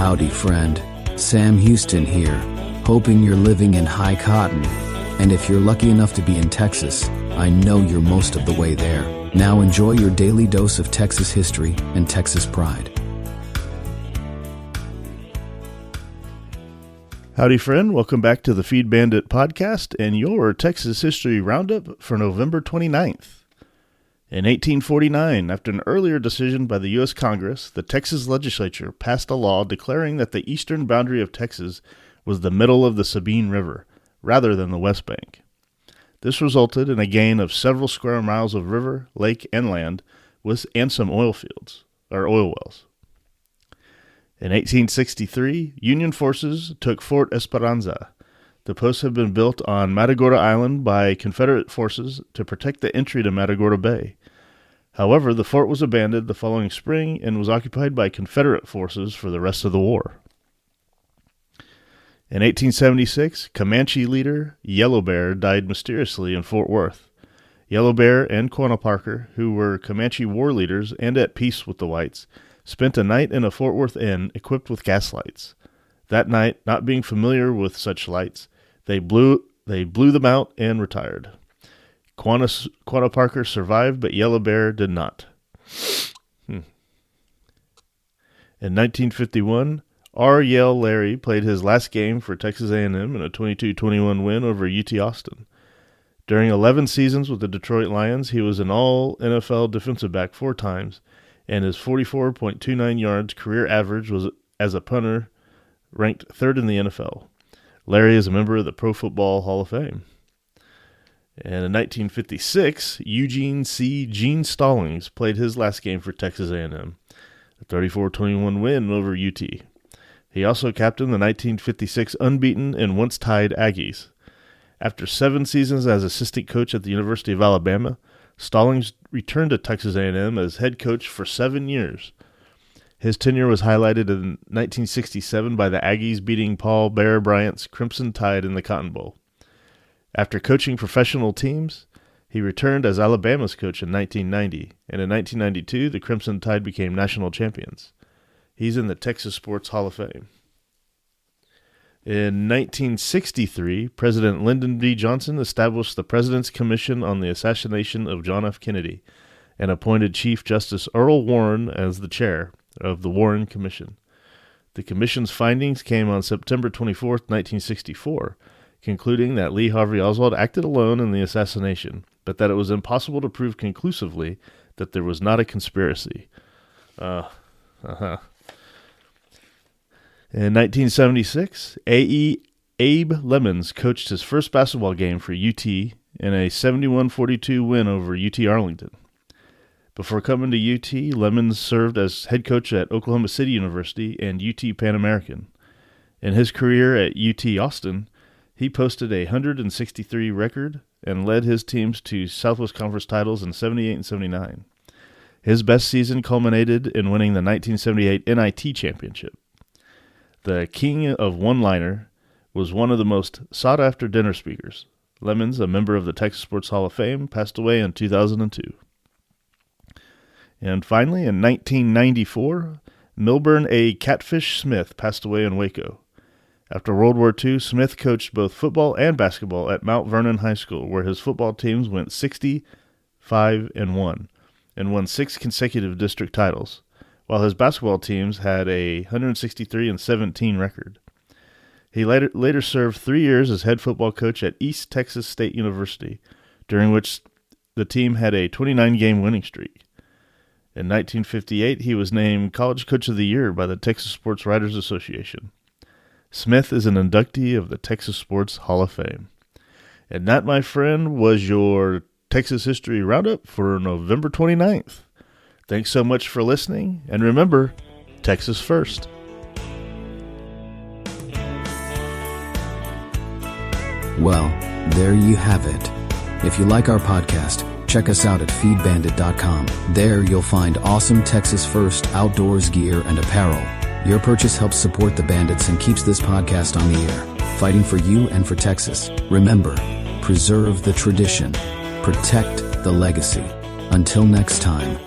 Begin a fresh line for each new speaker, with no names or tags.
Howdy, friend. Sam Houston here, hoping you're living in high cotton. And if you're lucky enough to be in Texas, I know you're most of the way there. Now enjoy your daily dose of Texas history and Texas pride.
Howdy, friend. Welcome back to the Feed Bandit podcast and your Texas History Roundup for November 29th. In 1849, after an earlier decision by the U.S. Congress, the Texas legislature passed a law declaring that the eastern boundary of Texas was the middle of the Sabine River, rather than the West Bank. This resulted in a gain of several square miles of river, lake, and land, and some oil wells. In 1863, Union forces took Fort Esperanza. The post had been built on Matagorda Island by Confederate forces to protect the entry to Matagorda Bay. However, the fort was abandoned the following spring and was occupied by Confederate forces for the rest of the war. In 1876, Comanche leader Yellow Bear died mysteriously in Fort Worth. Yellow Bear and Quanah Parker, who were Comanche war leaders and at peace with the whites, spent a night in a Fort Worth inn equipped with gas lights. That night, not being familiar with such lights, they blew them out and retired. Quanah Parker survived, but Yellow Bear did not. In 1951, R. Yale Larry played his last game for Texas A&M in a 22-21 win over UT Austin. During 11 seasons with the Detroit Lions, he was an all-NFL defensive back 4 times, and his 44.29 yards career average was, as a punter, ranked 3rd in the NFL. Larry is a member of the Pro Football Hall of Fame. And in 1956, Eugene C. Gene Stallings played his last game for Texas A&M, a 34-21 win over UT. He also captained the 1956 unbeaten and once-tied Aggies. After 7 seasons as assistant coach at the University of Alabama, Stallings returned to Texas A&M as head coach for 7 years. His tenure was highlighted in 1967 by the Aggies beating Paul Bear Bryant's Crimson Tide in the Cotton Bowl. After coaching professional teams, he returned as Alabama's coach in 1990, and in 1992 the Crimson Tide became national champions. He's in the Texas Sports Hall of Fame. In 1963, President Lyndon B. Johnson established the President's Commission on the Assassination of John F. Kennedy and appointed Chief Justice Earl Warren as the chair of the Warren Commission. The commission's findings came on September 24, 1964, concluding that Lee Harvey Oswald acted alone in the assassination, but that it was impossible to prove conclusively that there was not a conspiracy. In 1976, Abe Lemons coached his first basketball game for UT in a 71-42 win over UT Arlington. Before coming to UT, Lemons served as head coach at Oklahoma City University and UT Pan American. In his career at UT Austin, he posted a 163 record and led his teams to Southwest Conference titles in 78 and 79. His best season culminated in winning the 1978 NIT championship. The king of one-liner was one of the most sought-after dinner speakers. Lemons, a member of the Texas Sports Hall of Fame, passed away in 2002. And finally, in 1994, Milburn A. Catfish Smith passed away in Waco. After World War II, Smith coached both football and basketball at Mount Vernon High School, where his football teams went 65-1 and won 6 consecutive district titles, while his basketball teams had a 163-17 record. He later served 3 years as head football coach at East Texas State University, during which the team had a 29-game winning streak. In 1958, he was named College Coach of the Year by the Texas Sports Writers Association. Smith is an inductee of the Texas Sports Hall of Fame. And that, my friend, was your Texas History Roundup for November 29th. Thanks so much for listening, and remember, Texas first.
Well, there you have it. If you like our podcast, check us out at feedbandit.com. There you'll find awesome Texas First outdoors gear and apparel. Your purchase helps support the Bandits and keeps this podcast on the air, fighting for you and for Texas. Remember, preserve the tradition, protect the legacy. Until next time.